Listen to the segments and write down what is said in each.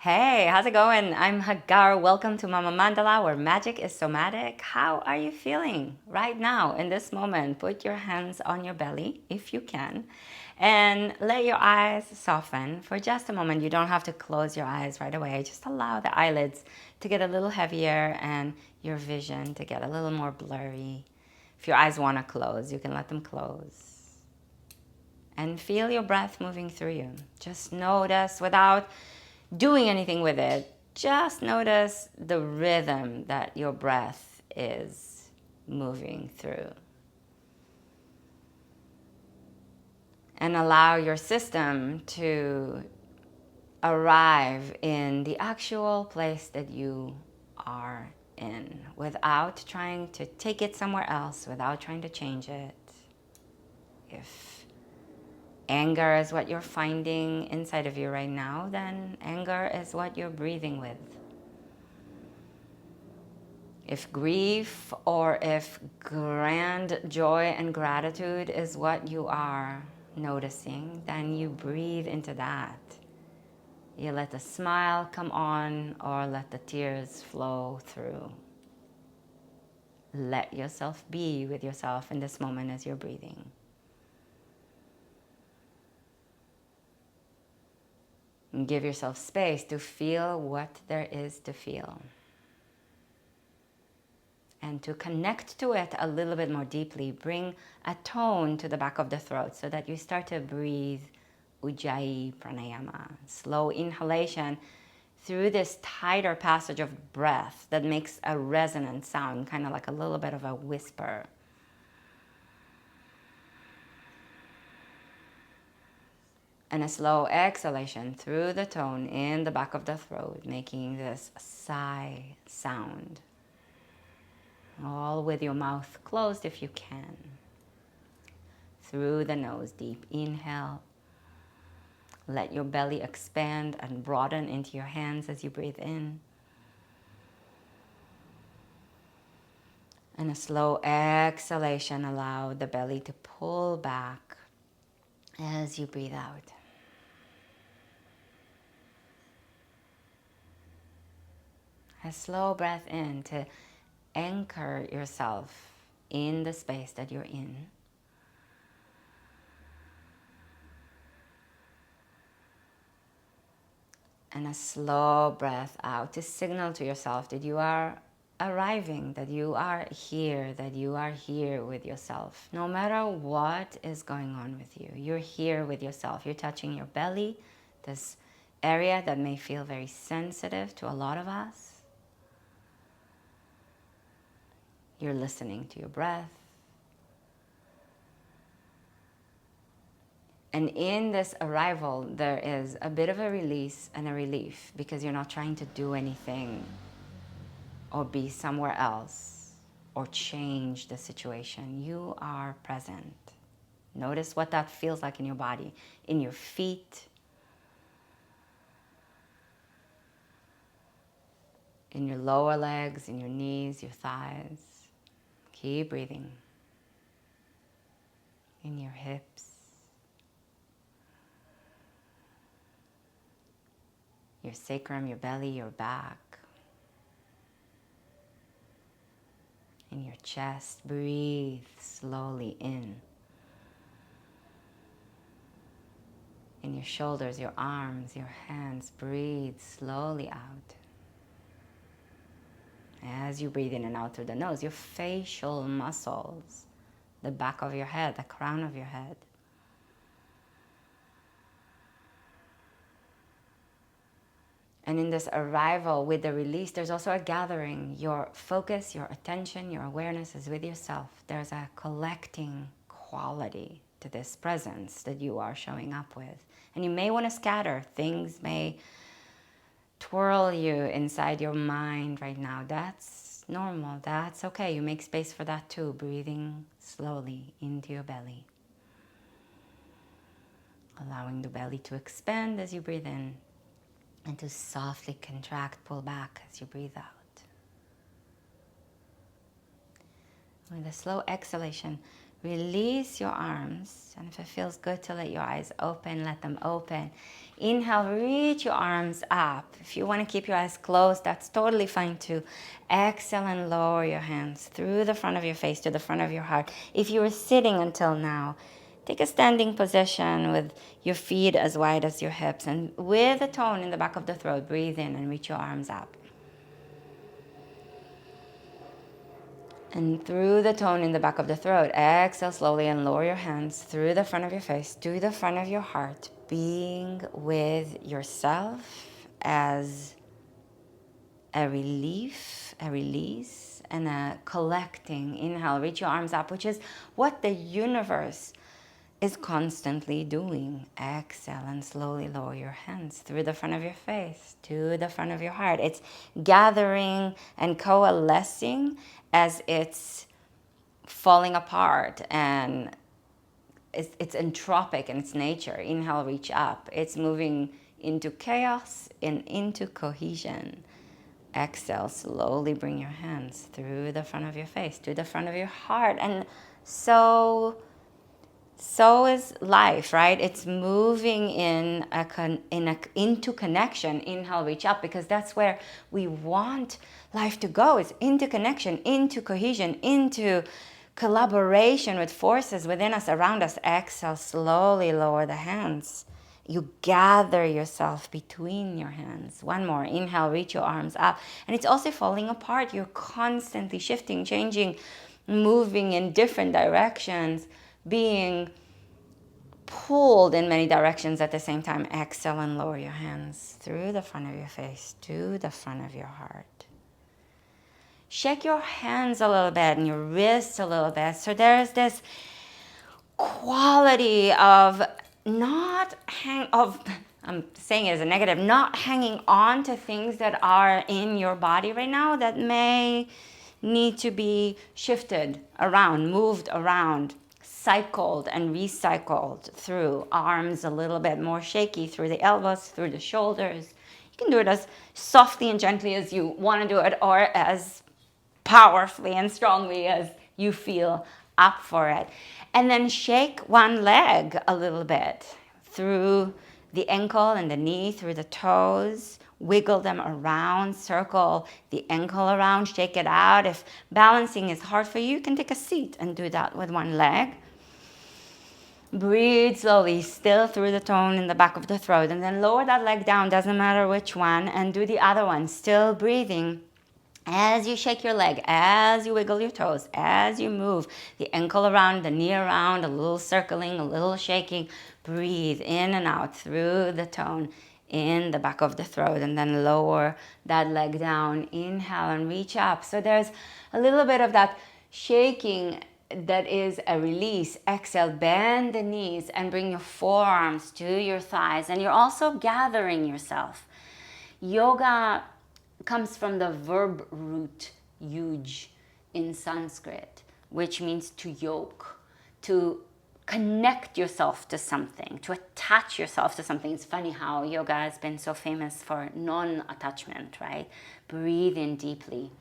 Hey, how's it going? I'm Hagar. Welcome to Mama Mandala, where magic is somatic. How are you feeling right now in this moment? Put your hands on your belly if you can, and let your eyes soften for just a moment. You don't have to close your eyes right away. Just allow the eyelids to get a little heavier and your vision to get a little more blurry. If your eyes want to close, you can let them close. And feel your breath moving through you. Just notice without doing anything with it. Just notice the rhythm that your breath is moving through. And allow your system to arrive in the actual place that you are in without trying to take it somewhere else, without trying to change it. If anger is what you're finding inside of you right now, then anger is what you're breathing with. If grief or if grand joy and gratitude is what you are noticing, then you breathe into that. You let the smile come on or let the tears flow through. Let yourself be with yourself in this moment as you're breathing. And give yourself space to feel what there is to feel. And to connect to it a little bit more deeply, bring a tone to the back of the throat so that you start to breathe Ujjayi Pranayama. Slow inhalation through this tighter passage of breath that makes a resonant sound, kind of like a little bit of a whisper. And a slow exhalation through the tone in the back of the throat, making this sigh sound. All with your mouth closed if you can. Through the nose, deep inhale. Let your belly expand and broaden into your hands as you breathe in. And a slow exhalation, allow the belly to pull back as you breathe out. A slow breath in to anchor yourself in the space that you're in. And a slow breath out to signal to yourself that you are arriving, that you are here with yourself. No matter what is going on with you, you're here with yourself. You're touching your belly, this area that may feel very sensitive to a lot of us. You're listening to your breath. And in this arrival, there is a bit of a release and a relief because you're not trying to do anything or be somewhere else or change the situation. You are present. Notice what that feels like in your body, in your feet, in your lower legs, in your knees, your thighs. Keep breathing. In your hips, your sacrum, your belly, your back. In your chest, breathe slowly in. In your shoulders, your arms, your hands, breathe slowly out. As you breathe in and out through the nose, your facial muscles, the back of your head, the crown of your head. And in this arrival with the release, there's also a gathering. Your focus, your attention, your awareness is with yourself. There's a collecting quality to this presence that you are showing up with. And you may want to scatter. Things may twirl you inside your mind right now. That's normal. That's okay. You make space for that too. Breathing slowly into your belly. Allowing the belly to expand as you breathe in. And to softly contract, pull back as you breathe out. With a slow exhalation, Release your arms. And if it feels good to let your eyes open, let them open. Inhale, reach your arms up. If you want to keep your eyes closed, that's totally fine too. Exhale and lower your hands through the front of your face to the front of your heart. If you were sitting until now, take a standing position with your feet as wide as your hips. And with a tone in the back of the throat, breathe in and reach your arms up. And through the tone in the back of the throat, exhale slowly and lower your hands through the front of your face to the front of your heart, being with yourself as a relief, a release, and a collecting. Inhale, reach your arms up, which is what the universe is constantly doing. Exhale and slowly lower your hands through the front of your face to the front of your heart. It's gathering and coalescing as it's falling apart, and it's entropic in its nature. Inhale, reach up. It's moving into chaos and into cohesion. Exhale, slowly bring your hands through the front of your face to the front of your heart. And so is life, right? It's moving into connection. Inhale, reach up, because that's where we want life to go. It's into connection, into cohesion, into collaboration with forces within us, around us. Exhale, slowly lower the hands. You gather yourself between your hands. One more. Inhale, reach your arms up. And it's also falling apart. You're constantly shifting, changing, moving in different directions, being pulled in many directions at the same time. Exhale and lower your hands through the front of your face to the front of your heart. Shake your hands a little bit and your wrists a little bit. So there's this quality of I'm saying it as a negative, not hanging on to things that are in your body right now that may need to be shifted around, moved around, cycled and recycled through. Arms a little bit more shaky through the elbows, through the shoulders. You can do it as softly and gently as you want to do it, or as powerfully and strongly as you feel up for it. And then shake one leg a little bit through the ankle and the knee, through the toes. Wiggle them around, circle the ankle around, shake it out. If balancing is hard for you, you can take a seat and do that with one leg. Breathe slowly, still through the tone in the back of the throat, and then lower that leg down, doesn't matter which one, and do the other one, still breathing. As you shake your leg, as you wiggle your toes, as you move the ankle around, the knee around, a little circling, a little shaking, breathe in and out through the tone in the back of the throat, and then lower that leg down. Inhale and reach up. So there's a little bit of that shaking that is a release. Exhale, bend the knees and bring your forearms to your thighs, and you're also gathering yourself. Yoga comes from the verb root yuj in Sanskrit, which means to yoke, to connect yourself to something, to attach yourself to something. It's funny how yoga has been so famous for non-attachment, right? Breathe in deeply,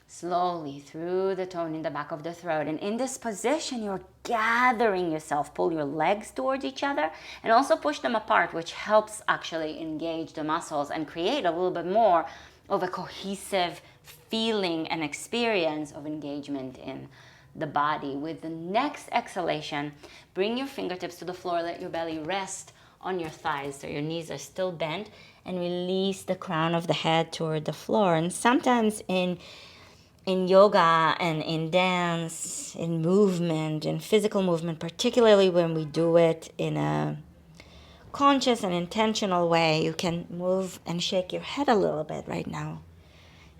slowly through the tone in the back of the throat. And in this position, you're gathering yourself. Pull your legs towards each other and also push them apart, which helps actually engage the muscles and create a little bit more of a cohesive feeling and experience of engagement in the body. With the next exhalation, bring your fingertips to the floor. Let your belly rest on your thighs so your knees are still bent, and release the crown of the head toward the floor. And sometimes in yoga and in dance, in movement, in physical movement, particularly when we do it in a conscious and intentional way, you can move and shake your head a little bit right now.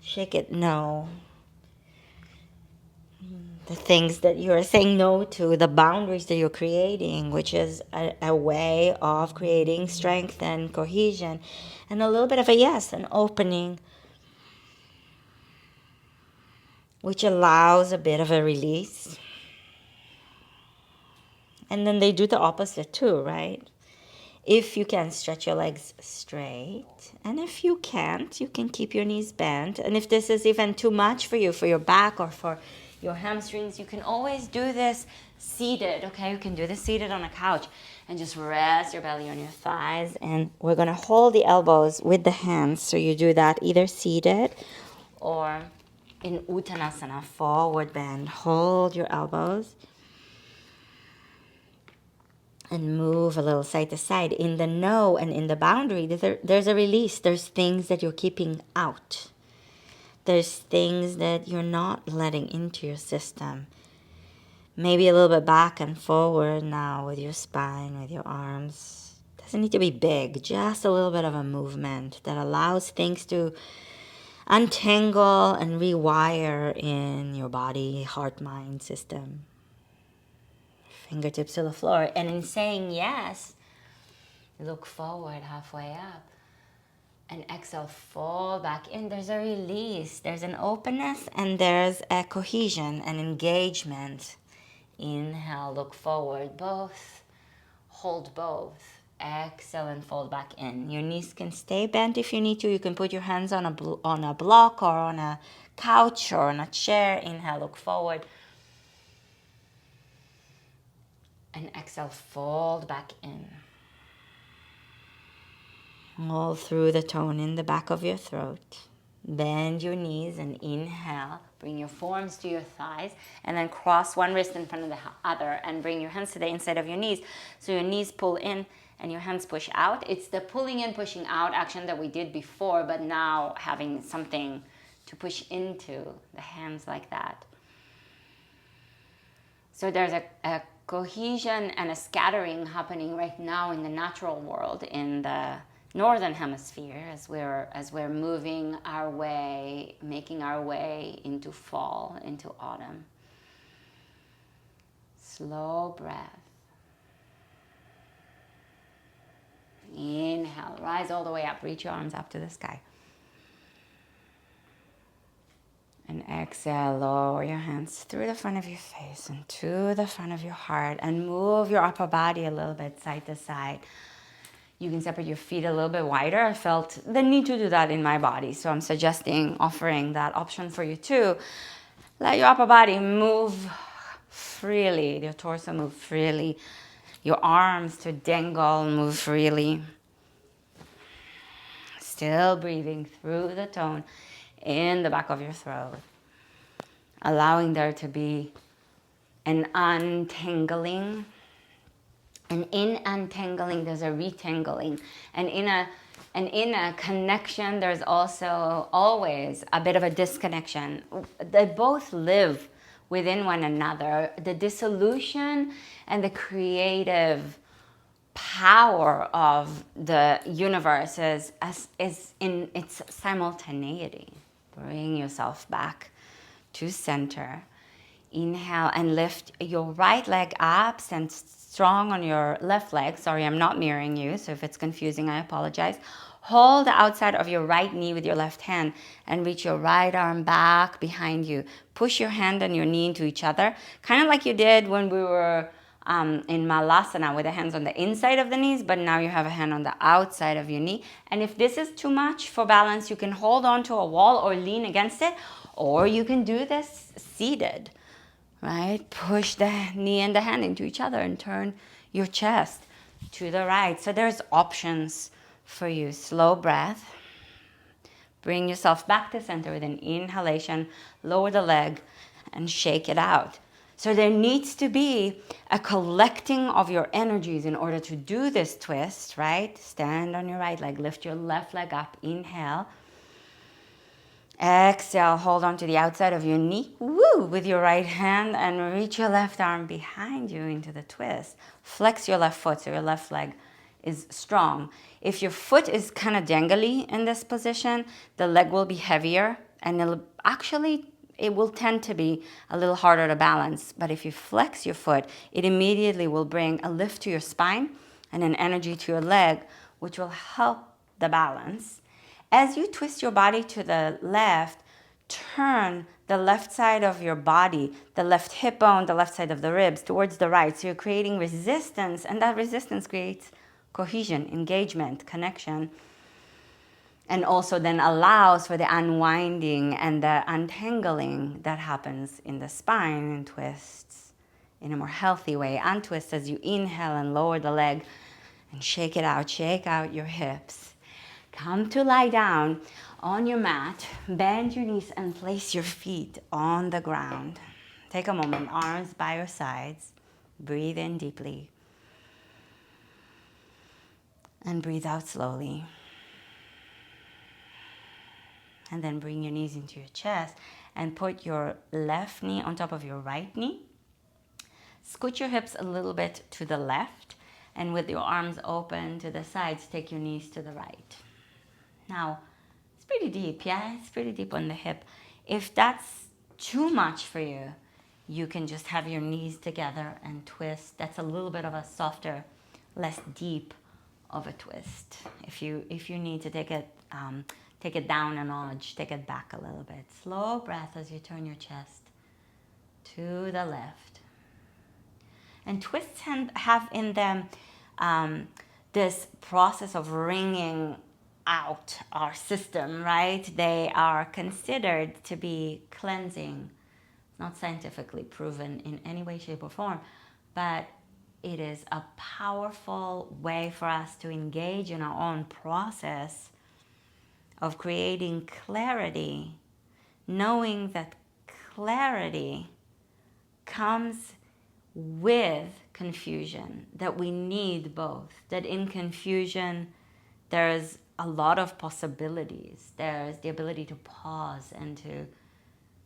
Shake it no. The things that you're saying no to, the boundaries that you're creating, which is a way of creating strength and cohesion, and a little bit of a yes, an opening, which allows a bit of a release. And then they do the opposite too, right? If you can, stretch your legs straight. And if you can't, you can keep your knees bent. And if this is even too much for you, for your back or for your hamstrings. You can always do this seated, okay? You can do this seated on a couch and just rest your belly on your thighs. And we're gonna hold the elbows with the hands. So you do that either seated or in Uttanasana, forward bend. Hold your elbows and move a little side to side. In the no and in the boundary, there's a release. There's things that you're keeping out. There's things that you're not letting into your system. Maybe a little bit back and forward now with your spine, with your arms. Doesn't need to be big, just a little bit of a movement that allows things to untangle and rewire in your body, heart, mind, system. Fingertips to the floor. And in saying yes, look forward halfway up. And exhale, fold back in. There's a release, there's an openness, and there's a cohesion, an engagement. Inhale, look forward, both. Hold both. Exhale and fold back in. Your knees can stay bent if you need to. You can put your hands on a block or on a couch or on a chair. Inhale, look forward. And exhale, fold back in. All through the tone in the back of your throat. Bend your knees and inhale. Bring your forearms to your thighs and then cross one wrist in front of the other and bring your hands to the inside of your knees. So your knees pull in and your hands push out. It's the pulling in, pushing out action that we did before, but now having something to push into the hands like that. So there's a cohesion and a scattering happening right now in the natural world, in the northern hemisphere, as we're moving our way, making our way into fall, into autumn. Slow breath. Inhale, rise all the way up, reach your arms up to the sky. And exhale, lower your hands through the front of your face and to the front of your heart, and move your upper body a little bit side to side. You can separate your feet a little bit wider. I felt the need to do that in my body, so I'm suggesting, offering that option for you too. Let your upper body move freely, your torso move freely, your arms to dangle, move freely. Still breathing through the tone in the back of your throat, allowing there to be an untangling. And in untangling, there's a retangling. And in a connection, there's also always a bit of a disconnection. They both live within one another. The dissolution and the creative power of the universe is in its simultaneity. Bring yourself back to center. Inhale and lift your right leg up, stand strong on your left leg. Sorry, I'm not mirroring you, so if it's confusing, I apologize. Hold the outside of your right knee with your left hand and reach your right arm back behind you. Push your hand and your knee into each other, kind of like you did when we were in Malasana with the hands on the inside of the knees, but now you have a hand on the outside of your knee. And if this is too much for balance, you can hold on to a wall or lean against it, or you can do this seated. Right? Push the knee and the hand into each other and turn your chest to the right. So there's options for you. Slow breath. Bring yourself back to center with an inhalation. Lower the leg and shake it out. So there needs to be a collecting of your energies in order to do this twist, right? Stand on your right leg. Lift your left leg up. Inhale. Exhale, hold on to the outside of your knee, woo, with your right hand, and reach your left arm behind you into the twist. Flex your left foot so your left leg is strong. If your foot is kind of dangly in this position, the leg will be heavier, and it will tend to be a little harder to balance. But if you flex your foot, it immediately will bring a lift to your spine and an energy to your leg, which will help the balance. As you twist your body to the left, turn the left side of your body, the left hip bone, the left side of the ribs towards the right. So you're creating resistance, and that resistance creates cohesion, engagement, connection. And also then allows for the unwinding and the untangling that happens in the spine and twists in a more healthy way. Untwist as you inhale and lower the leg and shake it out. Shake out your hips. Come to lie down on your mat. Bend your knees and place your feet on the ground. Take a moment, arms by your sides. Breathe in deeply. And breathe out slowly. And then bring your knees into your chest and put your left knee on top of your right knee. Scoot your hips a little bit to the left, and with your arms open to the sides, take your knees to the right. Now, it's pretty deep, yeah? It's pretty deep on the hip. If that's too much for you, you can just have your knees together and twist. That's a little bit of a softer, less deep of a twist. If you need to take it down a notch, take it back a little bit. Slow breath as you turn your chest to the left. And twists have in them this process of wringing out our system, right? They are considered to be cleansing, not scientifically proven in any way, shape, or form, but it is a powerful way for us to engage in our own process of creating clarity, knowing that clarity comes with confusion, that we need both, that in confusion there's a lot of possibilities. There's the ability to pause and to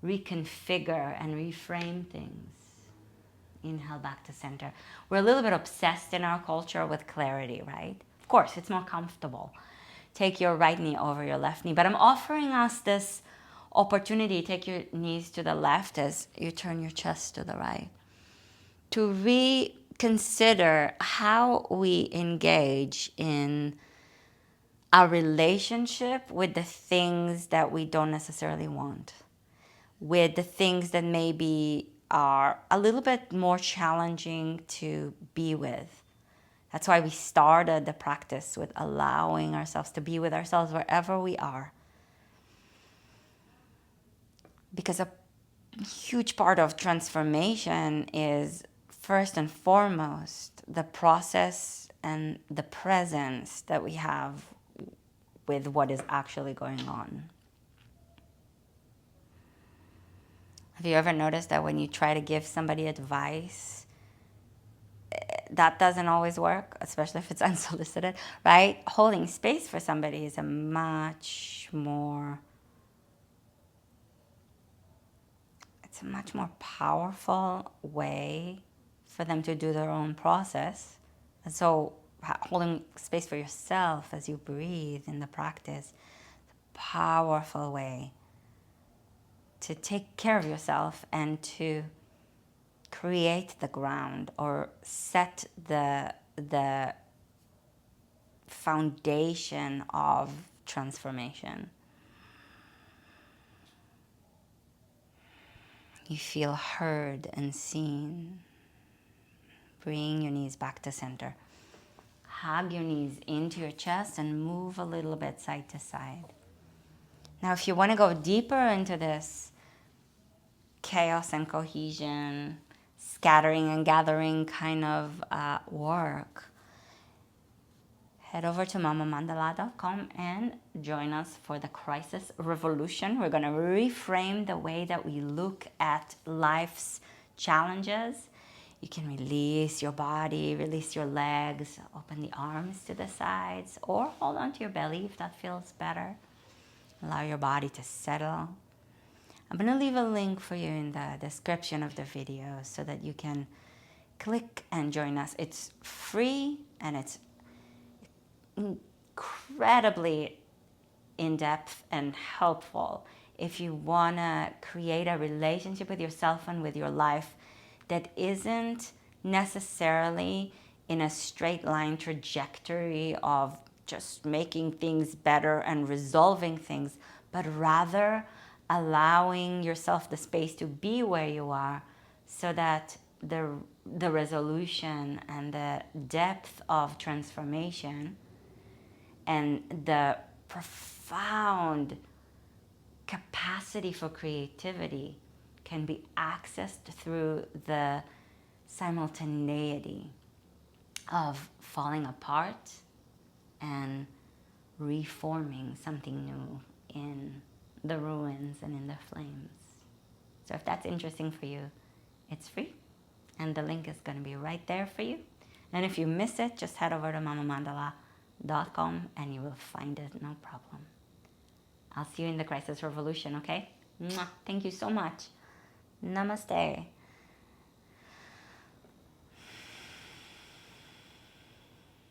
reconfigure and reframe things. Inhale back to center. We're a little bit obsessed in our culture with clarity, right? Of course, it's more comfortable. Take your right knee over your left knee. But I'm offering us this opportunity. Take your knees to the left as you turn your chest to the right. To reconsider how we engage in our relationship with the things that we don't necessarily want, with the things that maybe are a little bit more challenging to be with. That's why we started the practice with allowing ourselves to be with ourselves wherever we are. Because a huge part of transformation is, first and foremost, the process and the presence that we have with what is actually going on. Have you ever noticed that when you try to give somebody advice, that doesn't always work, especially if it's unsolicited, right? Holding space for somebody is a much more powerful way for them to do their own process. And so holding space for yourself as you breathe in the practice, a powerful way to take care of yourself and to create the ground or set the foundation of transformation. You feel heard and seen. Bring your knees back to center. Hug your knees into your chest and move a little bit side to side. Now, if you want to go deeper into this chaos and cohesion, scattering and gathering kind of work, head over to MamaMandala.com and join us for the Crisis Revolution. We're going to reframe the way that we look at life's challenges. You can release your body, release your legs, open the arms to the sides, or hold on to your belly if that feels better. Allow your body to settle. I'm going to leave a link for you in the description of the video so that you can click and join us. It's free and it's incredibly in-depth and helpful if you want to create a relationship with yourself and with your life that isn't necessarily in a straight line trajectory of just making things better and resolving things, but rather allowing yourself the space to be where you are so that the resolution and the depth of transformation and the profound profound capacity for creativity can be accessed through the simultaneity of falling apart and reforming something new in the ruins and in the flames. So if that's interesting for you, it's free, and the link is going to be right there for you. And if you miss it, just head over to mamamandala.com and you will find it, no problem. I'll see you in the Crisis Revolution, okay? Mwah. Thank you so much. Namaste.